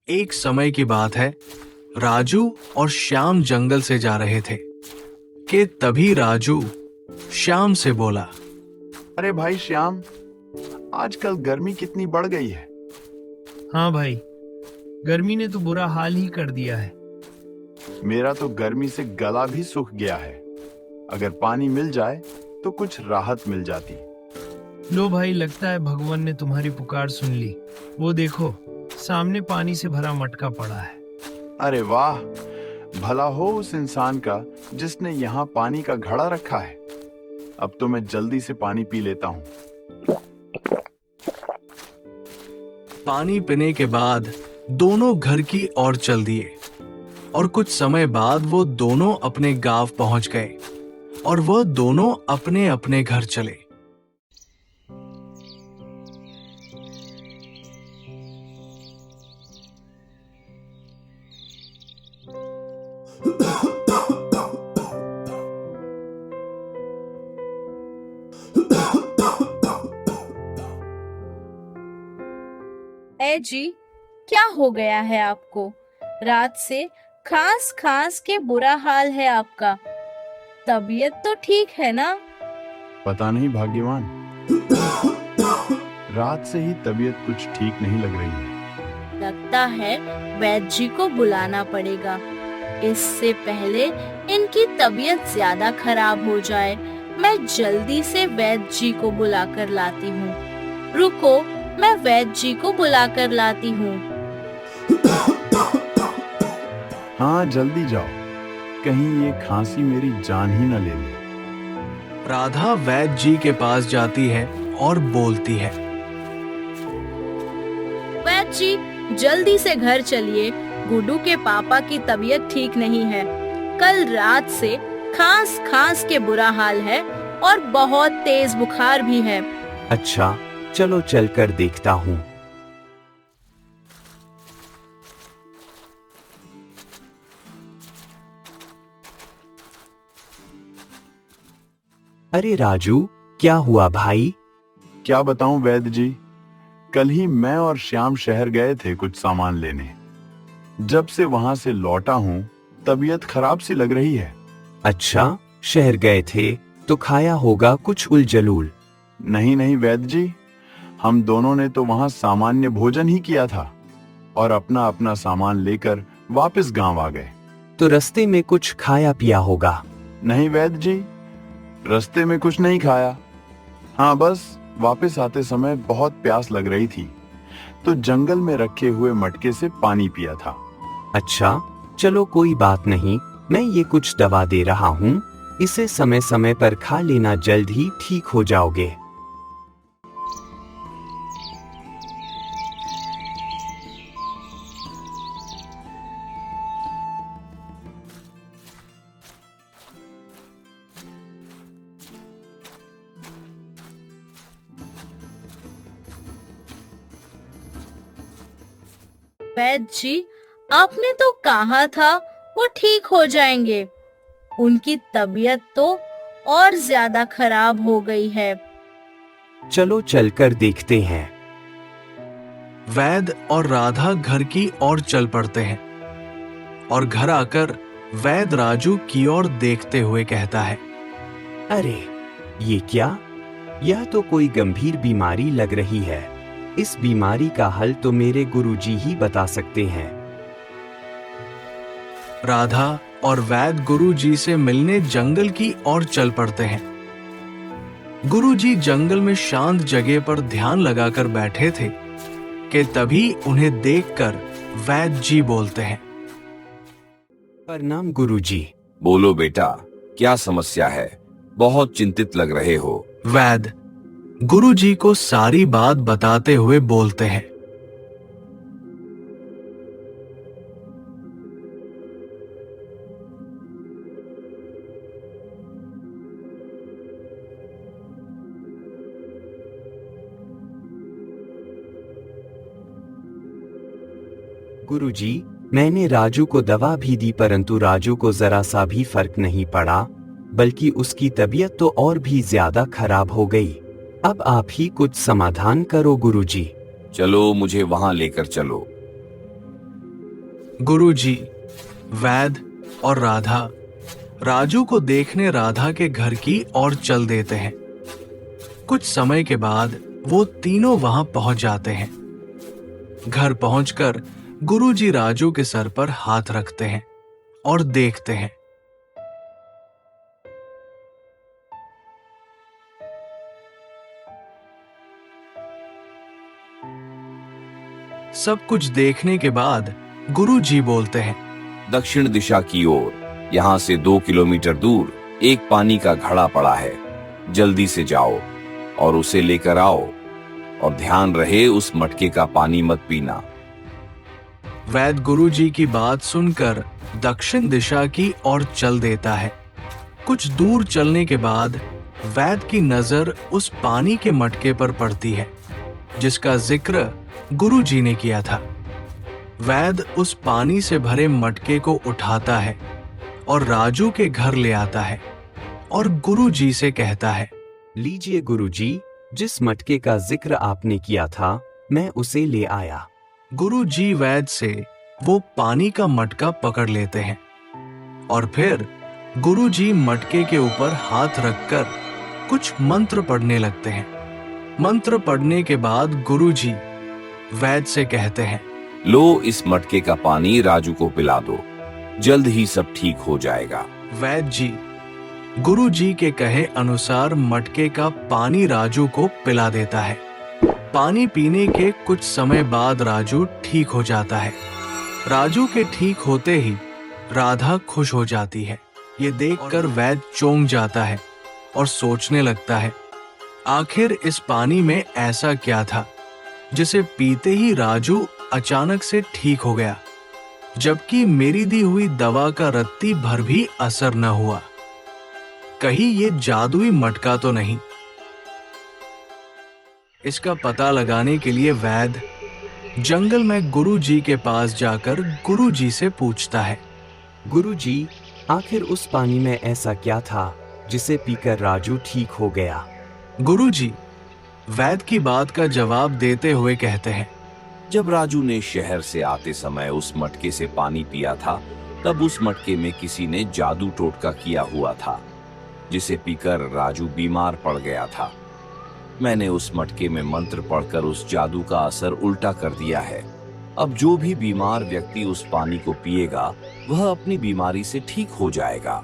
एक समय की बात है, राजू और श्याम जंगल से जा रहे थे कि तभी राजू श्याम से बोला। अरे भाई श्याम, आजकल गर्मी कितनी बढ़ गई है। हाँ भाई, गर्मी ने तो बुरा हाल ही कर दिया है। मेरा तो गर्मी से गला भी सूख गया है। अगर पानी मिल जाए तो कुछ राहत मिल जाती। लो भाई, लगता है भगवान ने तुम्हारी पुकार सुन ली। वो देखो, सामने पानी से भरा मटका पड़ा है। अरे वाह, भला हो उस इंसान का जिसने यहाँ पानी का घड़ा रखा है। अब तो मैं जल्दी से पानी पी लेता हूँ। पानी पीने के बाद दोनों घर की ओर चल दिए और कुछ समय बाद वो दोनों अपने गांव पहुंच गए और वह दोनों अपने अपने घर चले। ए जी, क्या हो गया है आपको? रात से खांस खांस के बुरा हाल है आपका। तबीयत तो ठीक है ना? पता नहीं भाग्यवान, रात से ही तबीयत कुछ ठीक नहीं लग रही है। लगता है वैद्य जी को बुलाना पड़ेगा। इससे पहले इनकी तबीयत ज्यादा खराब हो जाए। मैं जल्दी से वैद्य जी को बुलाकर लाती हूँ। रुको, मैं वैद्य जी को बुलाकर लाती हूँ। हाँ, जल्दी जाओ, कहीं ये खांसी मेरी जान ही न ले ले। राधा वैद्य जी के पास जाती है और बोलती है। वैद्य जी, जल्दी से घर चलिए। गुड्डू के पापा की तबीयत ठीक नहीं है। कल रात से खांस खांस के बुरा हाल है और बहुत तेज बुखार भी है। अच्छा, चलो चलकर देखता हूँ। अरे राजू, क्या हुआ भाई? क्या बताऊं वैद्य जी, कल ही मैं और श्याम शहर गए थे कुछ सामान लेने। जब से वहां से लौटा हूँ, तबीयत खराब सी लग रही है। अच्छा, शहर गए थे तो खाया होगा कुछ उलझलूल। नहीं नहीं वैद्य जी, हम दोनों ने तो वहां सामान्य भोजन ही किया था और अपना अपना सामान लेकर वापस गांव आ गए। तो रास्ते में कुछ खाया पिया होगा। नहीं वैद्य जी, रास्ते में कुछ नहीं खाया। हाँ, बस वापस आते समय बहुत प्यास लग रही थी तो जंगल में रखे हुए मटके से पानी पिया था। अच्छा, चलो कोई बात नहीं, मैं ये कुछ दवा दे रहा हूँ, इसे समय समय पर खा लेना, जल्द ही ठीक हो जाओगे। वैद्य जी, आपने तो कहा था वो ठीक हो जाएंगे। उनकी तबीयत तो और ज्यादा खराब हो गई है। चलो चलकर देखते हैं। वैद्य और राधा घर की ओर चल पड़ते हैं और घर आकर वैद्य राजू की ओर देखते हुए कहता है। अरे, ये क्या? यह तो कोई गंभीर बीमारी लग रही है। इस बीमारी का हल तो मेरे गुरुजी ही बता सकते हैं। राधा और वैद्य गुरुजी से मिलने जंगल की ओर चल पड़ते हैं। गुरुजी जंगल में शांत जगह पर ध्यान लगाकर बैठे थे कि तभी उन्हें देखकर वैद्य जी बोलते हैं। प्रणाम गुरुजी। बोलो बेटा, क्या समस्या है? बहुत चिंतित लग रहे हो। वैद्य गुरुजी को सारी बात बताते हुए बोलते हैं। गुरुजी, मैंने राजू को दवा भी दी परंतु राजू को जरा सा भी फर्क नहीं पड़ा, बल्कि उसकी तबीयत तो और भी ज्यादा खराब हो गई। अब आप ही कुछ समाधान करो गुरुजी। चलो, मुझे वहां लेकर चलो। गुरुजी, वैद और राधा राजू को देखने राधा के घर की ओर चल देते हैं। कुछ समय के बाद वो तीनों वहां पहुंच जाते हैं। घर पहुंचकर गुरुजी राजू के सर पर हाथ रखते हैं और देखते हैं। सब कुछ देखने के बाद गुरुजी बोलते हैं, दक्षिण दिशा की ओर यहाँ से 2 किलोमीटर दूर एक पानी का घड़ा पड़ा है। जल्दी से जाओ और उसे लेकर आओ, और ध्यान रहे उस मटके का पानी मत पीना। वैद गुरुजी की बात सुनकर दक्षिण दिशा की ओर चल देता है। कुछ दूर चलने के बाद वैद की नजर उस पानी के मटके पर पड़ती है जिसका जिक्र गुरुजी ने किया था। वैद उस पानी से भरे मटके को उठाता है और राजू के घर ले आता है और गुरुजी से कहता है, लीजिए गुरुजी, जिस मटके का जिक्र आपने किया था मैं उसे ले आया। गुरुजी वैद से वो पानी का मटका पकड़ लेते हैं और फिर गुरुजी मटके के ऊपर हाथ रखकर कुछ मंत्र पढ़ने लगते हैं। मंत्र पढ़ने के बाद गुरुजी वैद से कहते हैं, लो इस मटके का पानी राजू को पिला दो, जल्द ही सब ठीक हो जाएगा। वैद जी गुरुजी के कहे अनुसार मटके का पानी राजू को पिला देता है। पानी पीने के कुछ समय बाद राजू ठीक हो जाता है। राजू के ठीक होते ही राधा खुश हो जाती है। ये देखकर वैद चौंक जाता है और सोचने लगता है, आखिर इस पानी में ऐसा क्या था जिसे पीते ही राजू अचानक से ठीक हो गया, जबकि मेरी दी हुई दवा का रत्ती भर भी असर न हुआ। कहीं ये जादुई मटका तो नहीं। इसका पता लगाने के लिए वैद जंगल में गुरुजी के पास जाकर गुरुजी से पूछता है, गुरुजी, आखिर उस पानी में ऐसा क्या था जिसे पीकर राजू ठीक हो गया? गुरुजी वैद की बात का जवाब देते हुए कहते हैं, जब राजू ने शहर से आते समय उस मटके से पानी पिया था, तब उस मटके में किसी ने जादू टोटका किया हुआ था, जिसे पीकर राजू बीमार पड़ गया था। मैंने उस मटके में मंत्र पढ़कर उस जादू का असर उल्टा कर दिया है। अब जो भी बीमार व्यक्ति उस पानी को पिएगा वह अपनी बीमारी से ठीक हो जाएगा।